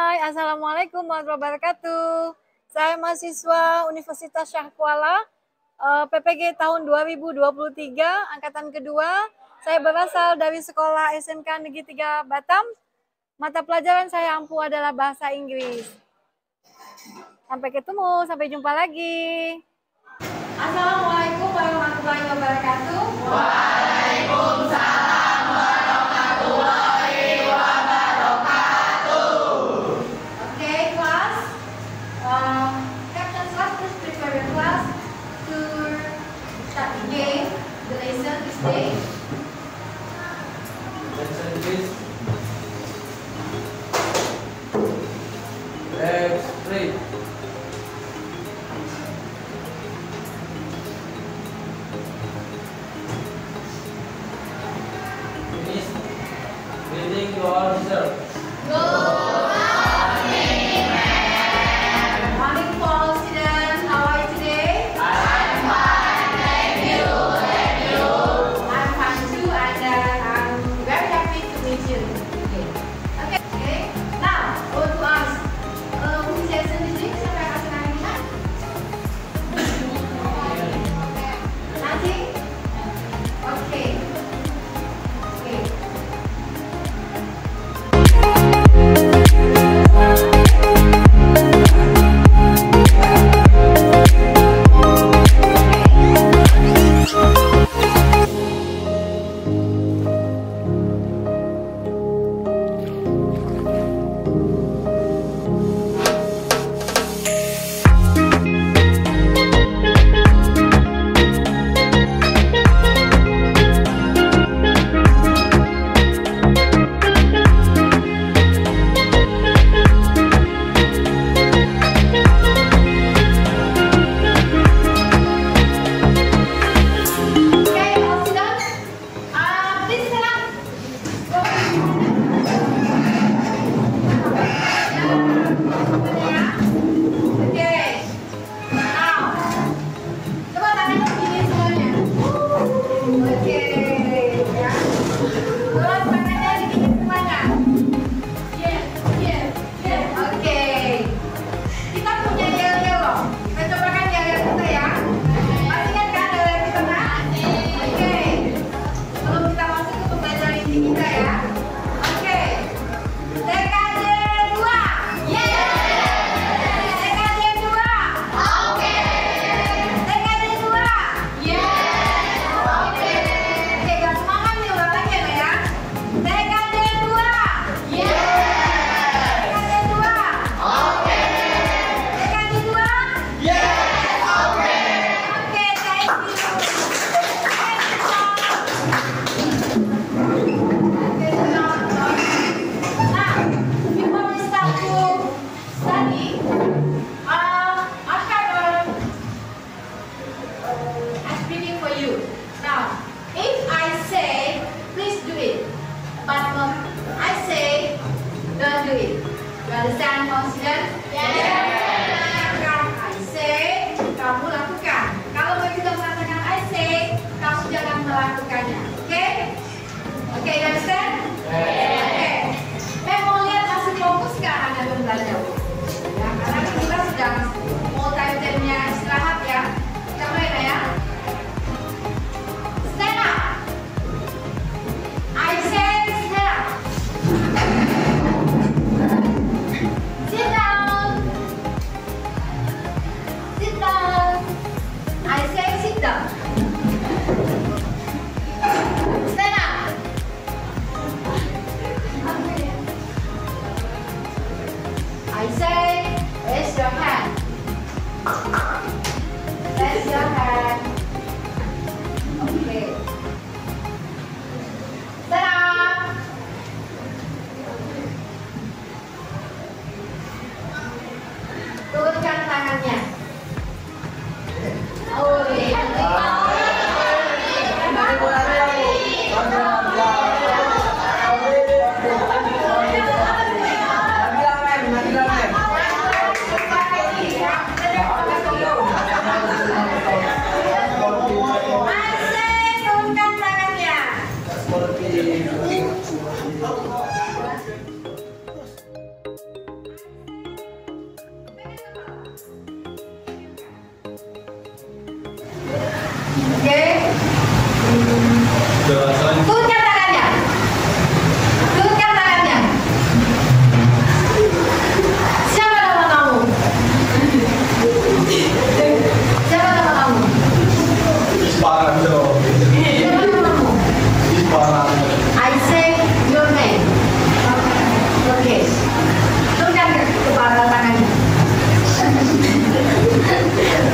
Hai, Assalamualaikum warahmatullahi wabarakatuh. Saya mahasiswa Universitas Syah Kuala, PPG tahun 2023, angkatan kedua. Saya berasal dari sekolah SMK Negeri 3 Batam. Mata pelajaran saya ampuh adalah bahasa Inggris. Sampai ketemu, sampai jumpa lagi. Assalamualaikum warahmatullahi wabarakatuh. Waalaikumsalam warahmatullahi wabarakatuh. Okay, class. Captain class, please prepare your class to start the game, the lesson this day. Lesson please. Let's play. Finish reading your answer. Morning, Paul students. How are you today? I'm fine, thank you. I'm fine too, and I'm very happy to meet you today. Okay. Now, go to us. Who's lesson this week? Siapa yang kasih nasihat? Nanti? Okay. Okay. Understand, student? I say, kamu lakukan. Kalau begitu mengatakan I say, kamu jangan melakukannya. Oke? Oke, understand? Oke. Saya mau lihat masih fokus nggak Anda belajar? Ya, karena kita sudah mau time-nya istirahat ya. Kita mulai ya. Stand up. I say stand up. Sit down. Sit down. I say sit down. Stand up. I say raise your hand. Raise your hand. Okay. Stand up. Turunkan tangannya. Oke. Turunkan tangannya. Turunkan tangannya. Siapa nama kamu? Siapa nama kamu? Siapa namamu? I say your name. Oke. Turunkan kepala tangannya.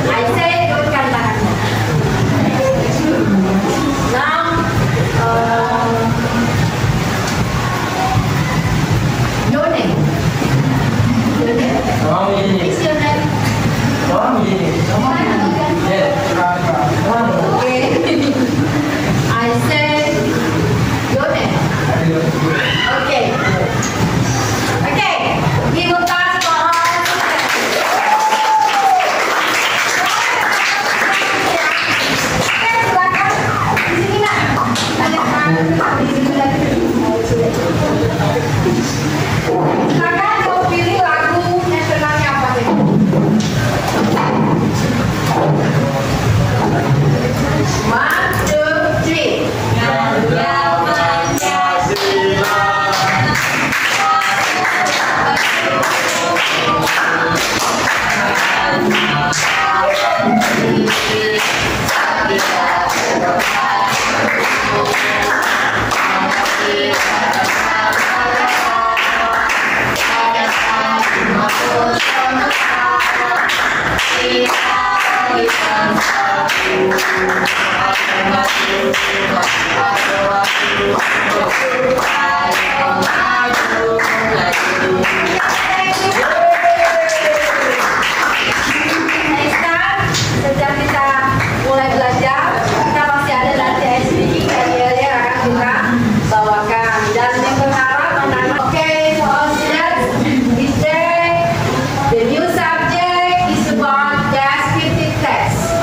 I say turunkan tangannya. Now, your name. Your name. What's your name? Okay. I say your name. Okay. Okay. We will start for silakan mau pilih lagu nasionalnya apa sih? One, two, three. Next time, sejak kita mulai belajar, kita masih ada nanti speaking dan dia akan juga bawakan dan yang berharap anak-anak. Okay, so all students, this day the new subject is about descriptive text.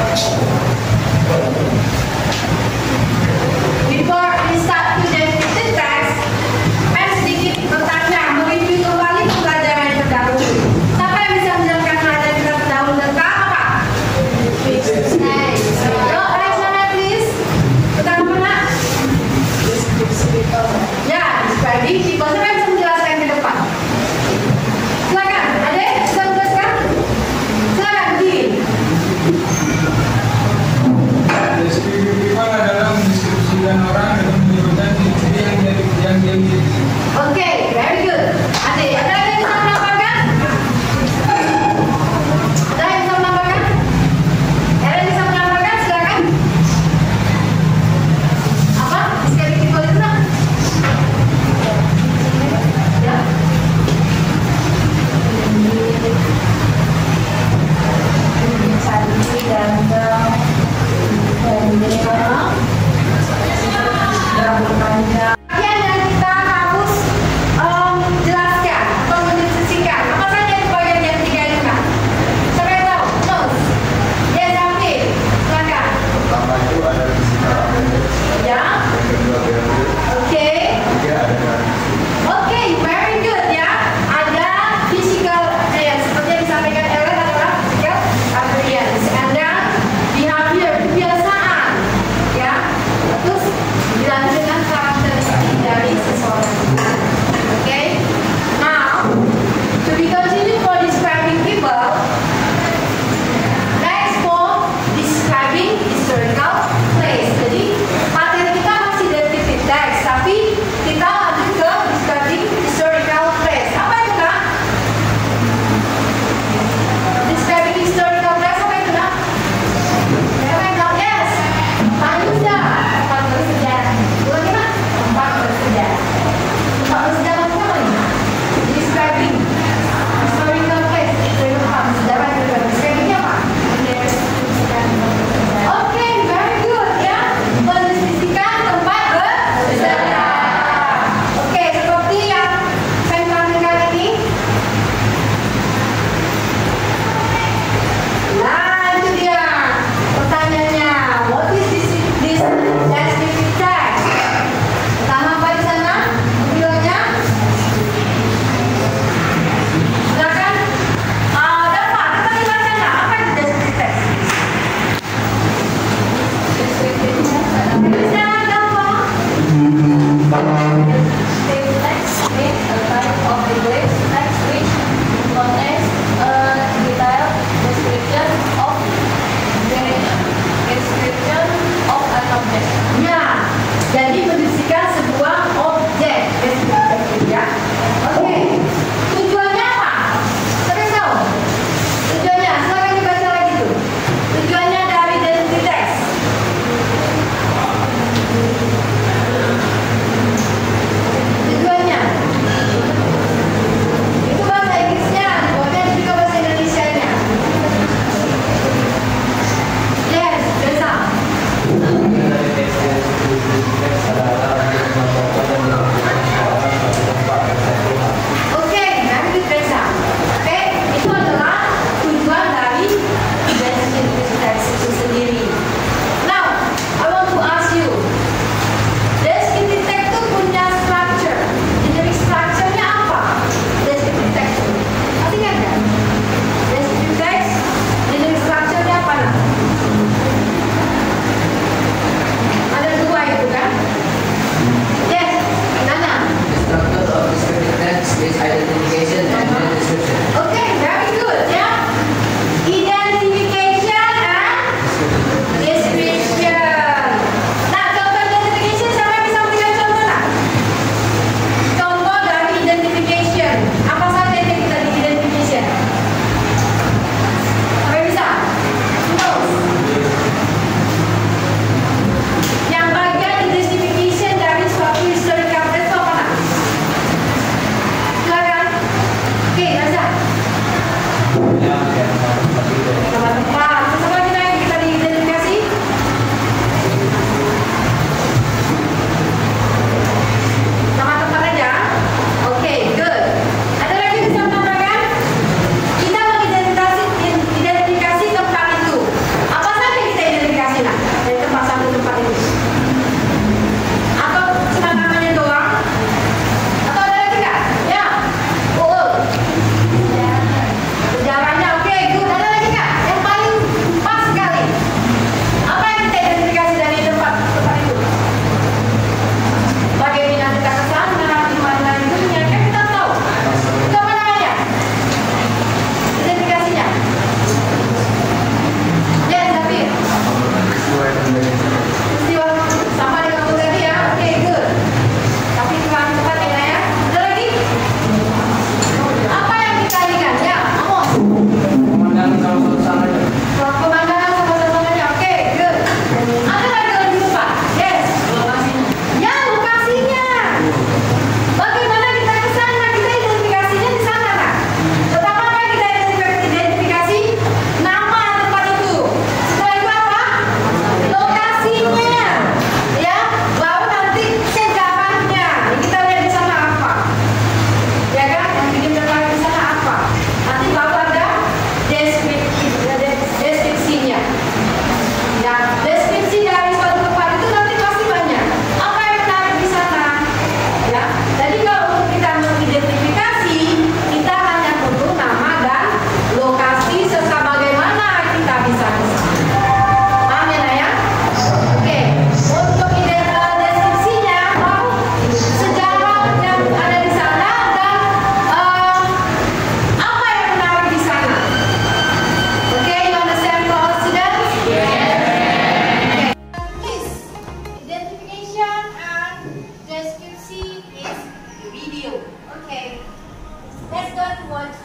much.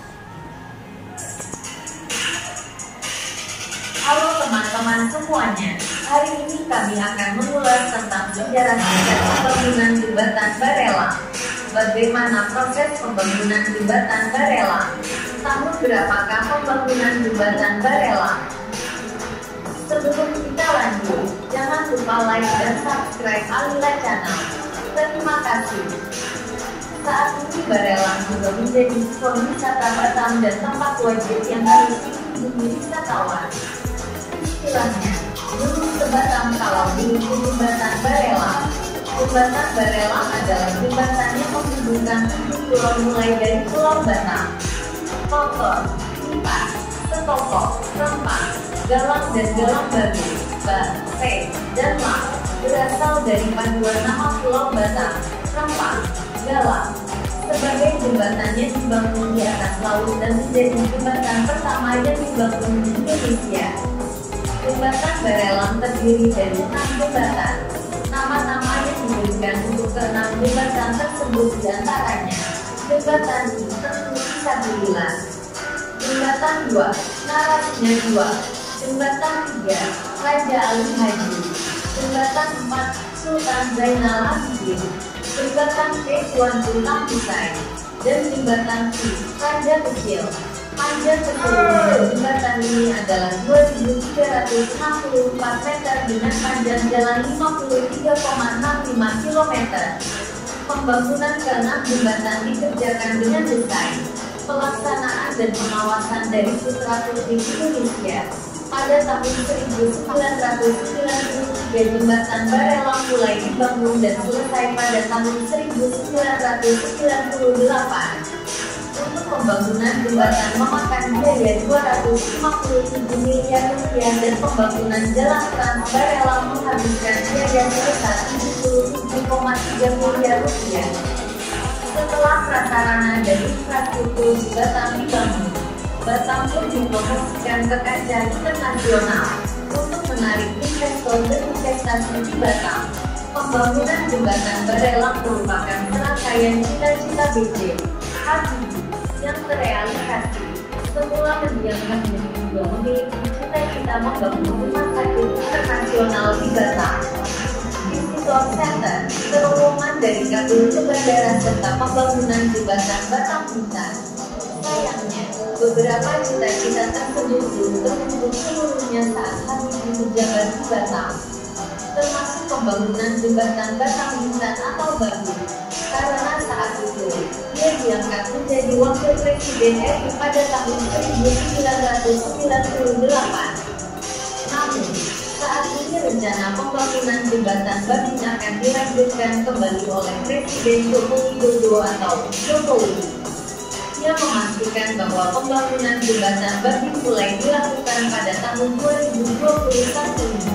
Halo teman-teman semuanya. Hari ini kami akan mengulas tentang sejarah pembangunan jembatan Barelang. Bagaimana proses pembangunan jembatan Barelang? Tahun berapakah pembangunan jembatan Barelang? Sebelum kita lanjut, jangan lupa like dan subscribe Alila Channel. Terima kasih. Saat ini Barelang juga menjadi spot wisata Batam dan tempat wajib yang harus dikunjungi wisatawan. Istilahnya, dulu sebatam kalau dulu jembatan Barelang. Jembatan Barelang adalah jembatan yang menghubungkan 7 pulau mulai dari Pulau Batam, Totor, Lipas, Setoko, Rempang, Galang dan Galang Baru, Base, dan Lang berasal dari paduan nama Pulau Batam, Rempang, Galang. Sebagai jembatannya dibangun di atas laut dan menjadi jembatan pertama yang dibangun di Indonesia. Jembatan Barelang terdiri dari 6 jembatan. Nama-nama yang diberikan untuk ke-6 jembatan tersebut diantaranya Jembatan Tentu Disabilitas, Jembatan 2 Narasinya 2, Jembatan 3 Raja Ali Haji, Jembatan 4 Sultan Zainal Abidin, Jembatan Tuan Sultan Husain, dan Jembatan C Raja Kecil. Panjang keseluruhan jembatan ini adalah 2.364 meter dengan panjang jalan 53,65 km. Pembangunan ke-6 jembatan dikerjakan dengan desain, pelaksanaan dan pengawasan dari Putra Putri Indonesia. Pada tahun 1993 jembatan Barelang mulai dibangun dan selesai pada tahun 1998. Untuk pembangunan jembatan memakan biaya 257 miliar rupiah dan pembangunan jalan trans Barelang menghabiskan biaya sebesar 77,3 miliar rupiah. Setelah prasarana dan infrastruktur jembatan dibangun, Batam pun dipromosikan ke kancah internasional untuk menarik investor dan investasi di Batam. Pembangunan jembatan Barelang merupakan serangkaian cita-cita BJ Habibie yang terrealisasi. Semula mendiamkan diri juga memiliki cita-cita membangun rumah sakit internasional di Batam. Visitor Center, terowongan dari kabel ke bandara serta pembangunan jembatan Batam Bintan. Sayangnya, beberapa cita-cita tersebut belum terwujud seluruhnya saat Habibie menjabat di Batam, termasuk pembangunan jembatan Batam Bintan atau BABI. Karena saat itu, dia diangkat menjadi wakil presiden RI pada tahun 1998. Namun, saat ini rencana pembangunan jembatan BABI akan dilanjutkan kembali oleh Presiden Joko Widodo atau Jokowi. Dia memastikan bahwa pembangunan jembatan BABI mulai dilakukan pada tahun 2021 ini.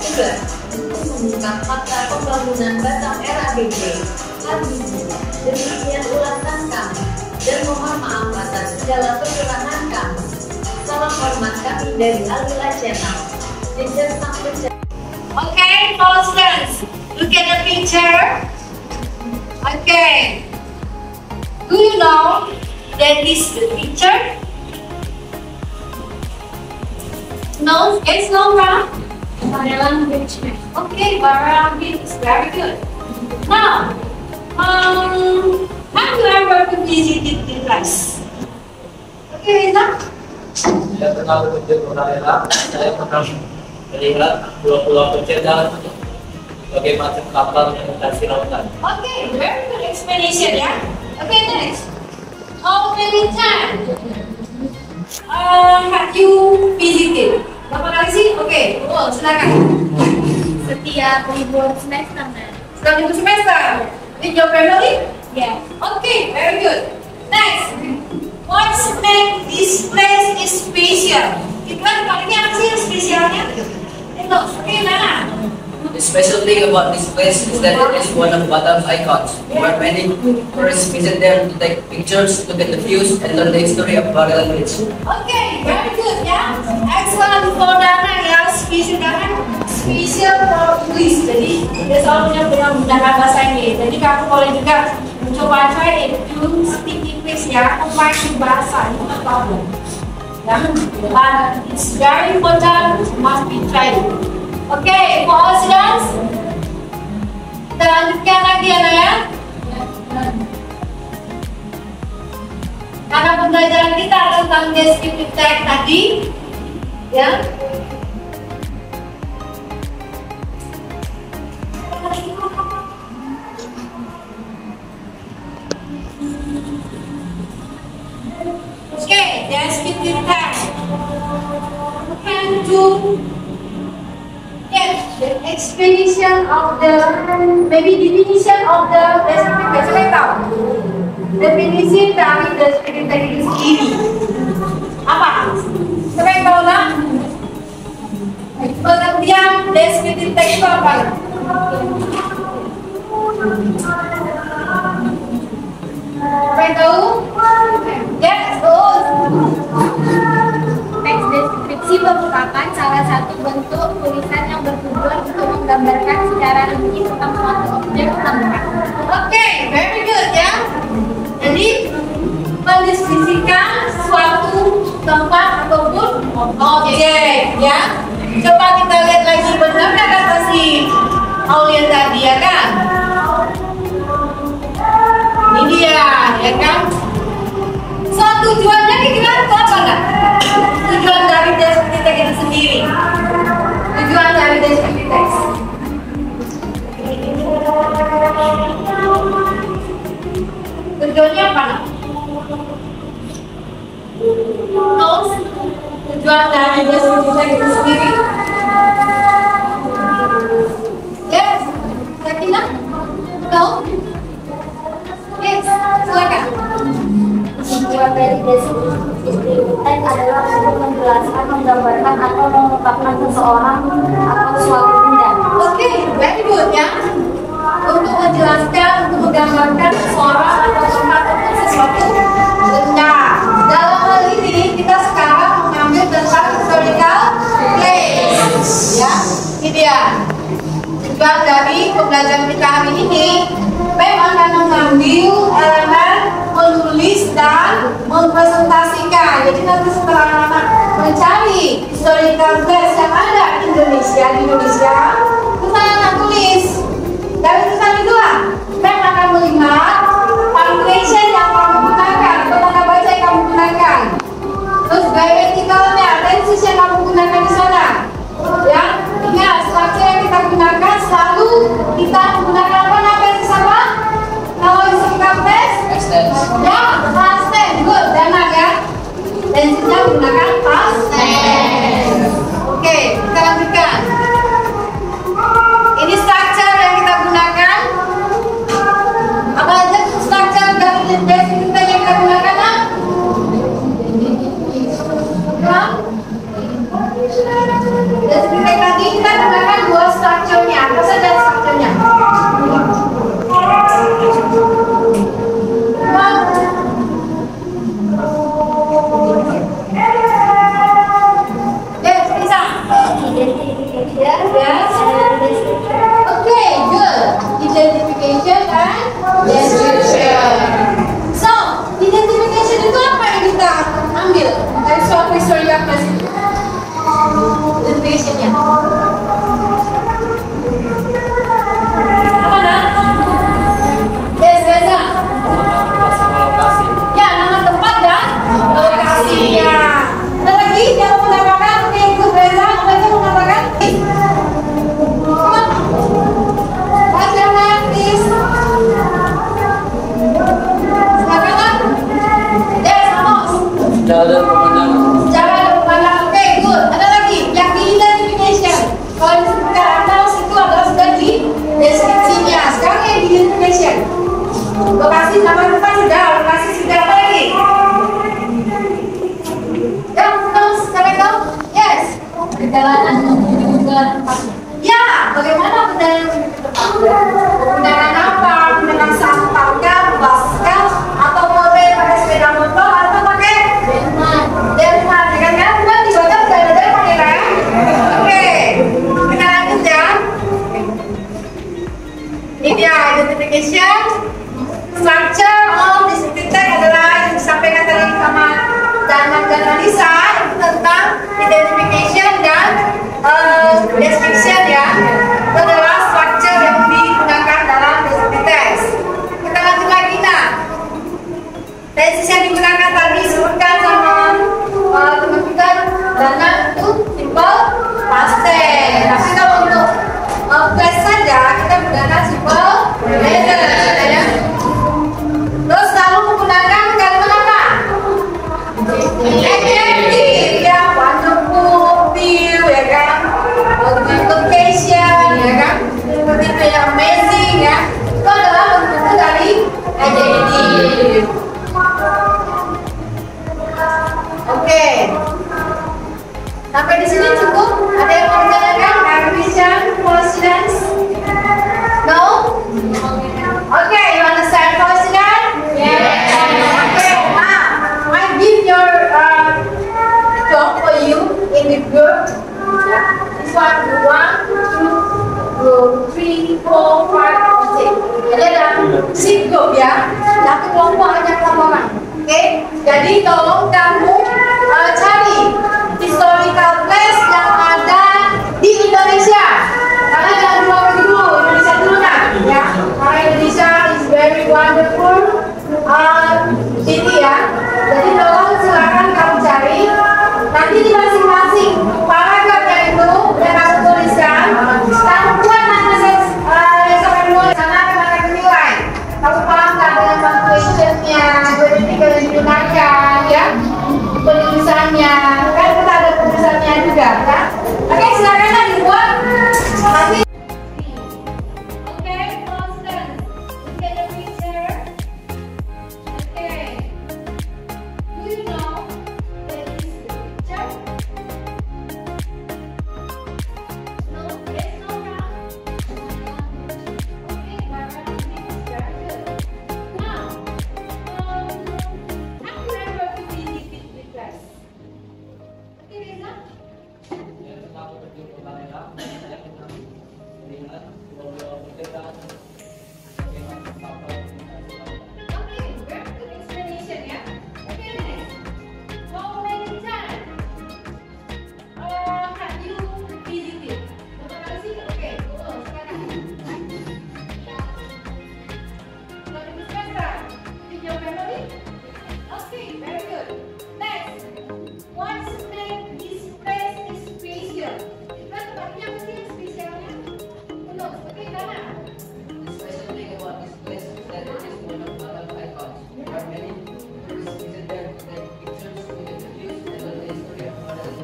Juga, untuk mengungkap fakta pembangunan Batam era BJ Habibie, demikian ulasan kami, dan mohon maaf atas segala kekurangan kami. Salam hormat kami dari Alila Channel. Jejer sang pencari. Okay, follow students. Look at the picture. Okay. Do you know that this is the picture? No, it's not wrong. Barelang Beach. Okay, Barelang Beach is very good. Now, have you ever visited the place? Okay, Reza? Saya pernah berkunjung ke Barelang. Saya pernah melihat pulau-pulau kecil dan berbagai macam kapal melintasi lautan. Okay, very good explanation, yeah? Okay, next. How many times have you visited? Berapa kali sih? Oke, silakan. Setiap libur semester. Setiap libur semester. With your family? Yeah. Okay, very good. Next, what makes this place is special? Itu kan palingnya apa sih yang spesialnya? Itu, oke, mana? The special thing about this place is that it is one of Batam's icons, where many tourists visit there to take pictures, look at the views, and learn the history of Barelang Beach. Okay, very good, ya. Excellent for Dana ya, spesial kan? Spesial for English. Jadi dia selalu punya menggunakan bahasa Inggris. Jadi kamu boleh juga Coba try it, do sticky quiz ya, combine with bahasa, no problem. Ya, but it's very important, must be tried. Okay, for all students, kita lanjutkan lagi ya, Naya. Karena pembelajaran kita tentang descriptive text tadi, ya. Okay, descriptive text. Can do the explanation of the maybe definition of the descriptive text. Saya tahu. Definisi dari descriptive text itu sendiri. Apa? Saya tahu lah. Pengertian descriptive text itu apa? Saya tahu. Yes, Teks deskripsi merupakan salah satu bentuk tulisan yang bertujuan untuk menggambarkan secara rinci tentang suatu objek tempat. Oke, very good ya. Jadi mendeskripsikan suatu tempat ataupun objek ya. Coba kita lihat lagi, benar nggak kata si Aulia tadi ya kan? Ini dia ya kan? So tujuannya kira-kira itu apa nggak? Tujuan dari deskriptif text itu sendiri. Tujuan dari deskriptif text. Tujuannya apa? Notes. Tujuan dari deskriptif text itu sendiri. Yes, Sakina? No? Yes, silakan. Tujuan dari deskriptif teks adalah untuk menjelaskan, menggambarkan, atau mengungkapkan seseorang atau suatu benda. Oke, very good ya. Untuk menjelaskan, untuk menggambarkan seseorang atau tempat ataupun sesuatu benda. Dalam hal ini kita sekarang mengambil tentang historical place. Ya, ini dia. Tujuan dari pembelajaran kita hari ini, Pem akan mengambil elemen menulis dan mempresentasikan. Jadi nanti setelah anak-anak mencari historical place yang ada di Indonesia, kita akan tulis. Dari tulisan itulah, Pem akan melihat punctuation yang kamu gunakan, tanda baca yang kamu gunakan, terus grammatical-nya, tenses yang kamu gunakan di sana. Ya, ingat struktur yang kita gunakan selalu kita menggunakan apa namanya sama? Kalau historical place, ya, past tense, good, benar ya. Tensesnya menggunakan past tense. Oke, kita lanjutkan. Ini struktur yang kita gunakan. Apa aja struktur dari deskriptif yang kita gunakan? Deskriptif tadi kita gunakan dua strukturnya. Apa saja strukturnya? Yes, bisa. Yes. Okay, good. Identification and description. So, identification itu apa yang kita ambil dari suatu historical place itu? Identification-nya. Apa nak? Yes, Reza. Ya, nama tempat dan lokasinya. Ada lagi yang menambahkan? Oke, ikut Reza. Ada lagi yang menambahkan? What's your name, please? Silakan. Yes, Amos. Jalan pemandangan. Cara berpandang. Oke, good. Ada lagi yang di identification. Kalau disebutkan Amos itu adalah sudah di deskripsinya. Sekarang yang di identification. Lokasi, nama tempat sudah. Lokasi sudah. Apa lagi? Yang terus, sampai tahu? Yes. Perjalanan menuju ke tempatnya. Ya, bagaimana perjalanan menuju ke tempat? Menggunakan apa? Menggunakan sampah kah, bus kah, atau mobil pakai sepeda motor, atau pakai tadi sebutkan sama teman-teman, dana itu simple past tense. Tapi kalau untuk past saja kita menggunakan simple present ya. Terus selalu menggunakan kalimat apa? Adjective ya, wonderful, feel ya kan, location ya kan, seperti itu yang amazing ya. Itu adalah bentuk dari adjective. Oke. Sampai di sini cukup? Ada yang mau ditanyakan? Question, questions? No? Okay, you understand question? Yes. Okay, now I give your job for you in the group. This one, 1, 2, 3, 4, 5, 6. Jadi ada 6 group ya. Satu kelompok hanya kelompokan. Oke, jadi tolong kamu cari historical place yang ada di Indonesia. Karena jangan lupa pergi dulu, Indonesia dulu kan, ya. Karena Indonesia is very wonderful city ya. Jadi tolong silakan kamu cari. Nanti di masing-masing paragrafnya itu yang aku tuliskan, kamu buat nanti saya nulis karena akan ada nilai. Kamu paham kan dengan punctuationnya, detik yang digunakan, ya, penulisannya, kan kita ada penulisannya juga, ya. Oke, silakan dibuat. Nanti. Oke, Constance, look at the picture. Oke, do you know that this picture? No, yes, no, wrong. Okay, Barbara, this is very good. Now, aku remember to visit the class. Okay, Reza? Okay, very good explanation ya. Okay, next. How many times have you visited? Berapa kali sih? Oke, sekarang. Not in the semester. In your memory? Okay, very good. Next. What make this place is special? Kita tempatnya apa sih yang spesialnya? Belum, oke, Dana. The special thing about this place is that it is one of Batam icons. There are many tourists visit there to take pictures, look at the views, and learn the history of Batam.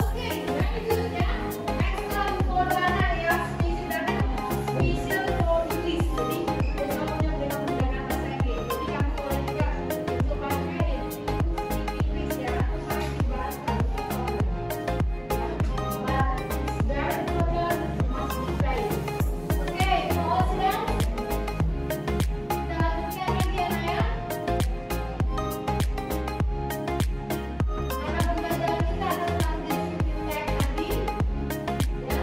Okay, very good ya. Excellent for Dana ya. Spesial Dana. Spesial for English. Jadi besoknya dengan menggunakan bahasa Inggris. Jadi kamu boleh juga untuk pakai English ya. Supaya dibahas but it's very important must be praised. Okay, semua sedang. Kita lanjutkan lagi ya, Naya. Karena pembelajaran kita akan lanjut tag tadi, ya.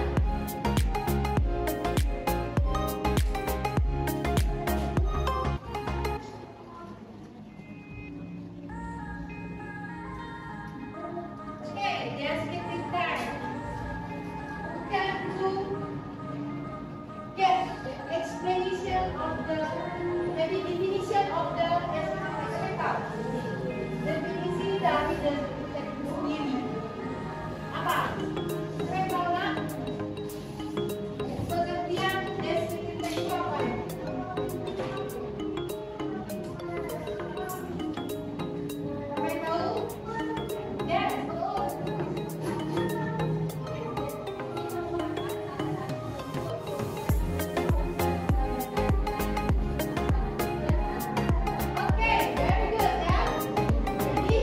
Okay, just get this time. Can to get the explanation of the maybe definition of the expectation. Definisi dari deskripsi sendiri. Apa? Saya tahu nggak? Pengertian deskripsi itu apa? Sampai tahu? Ya, betul. Oke, very good ya. Jadi,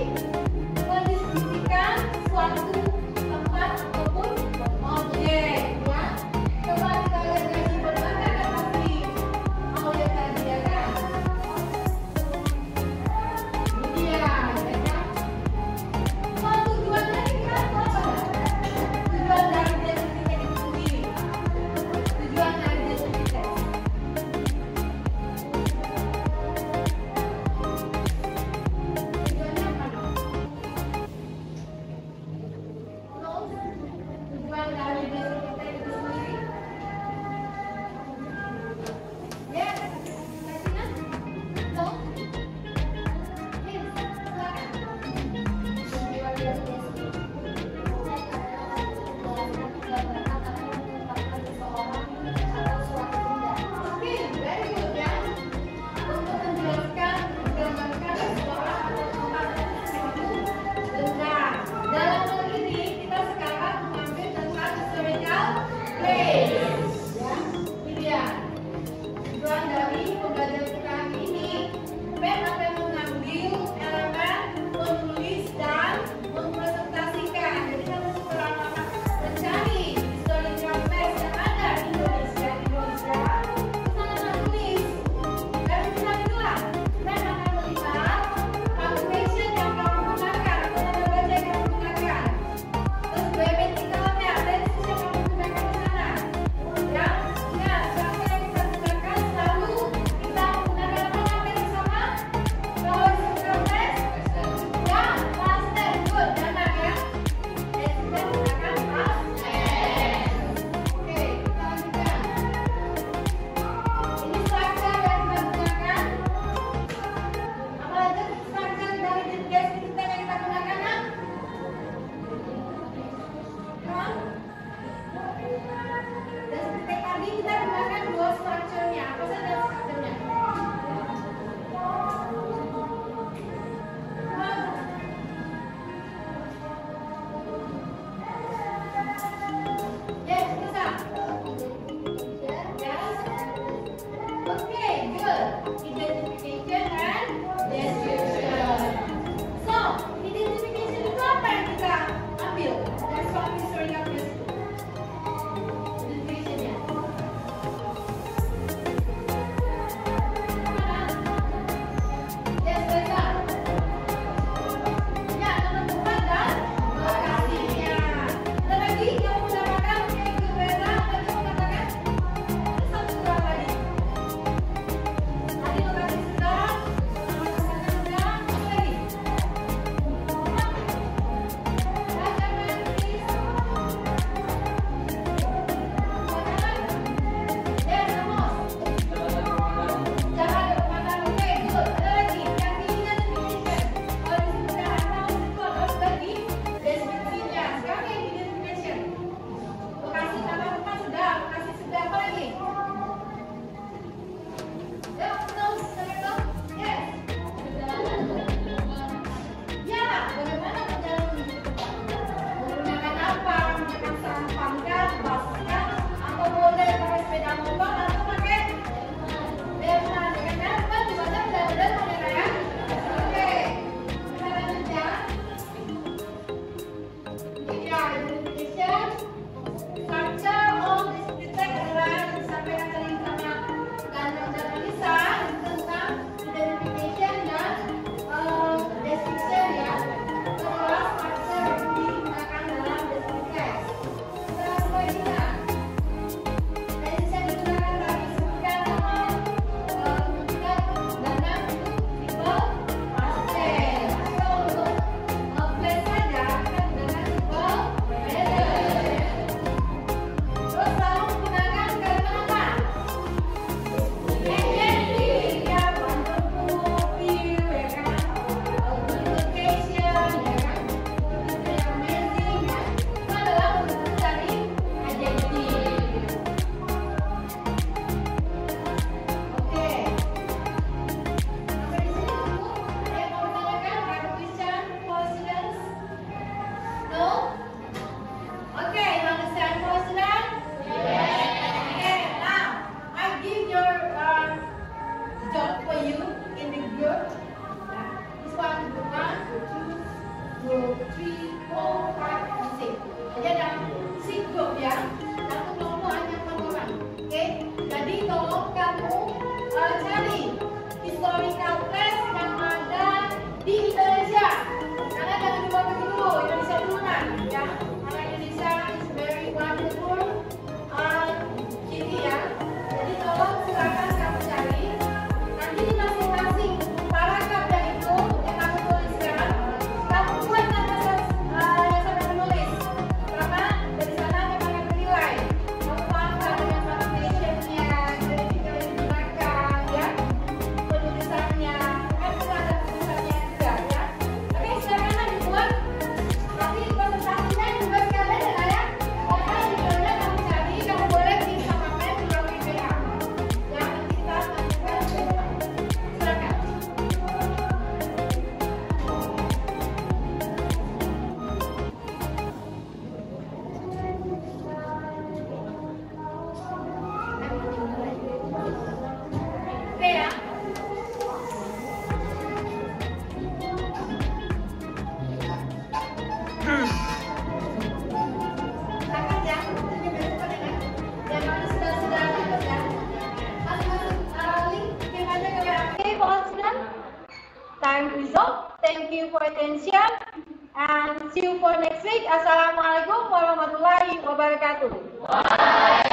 you for attention and see you for next week. Assalamualaikum warahmatullahi wabarakatuh.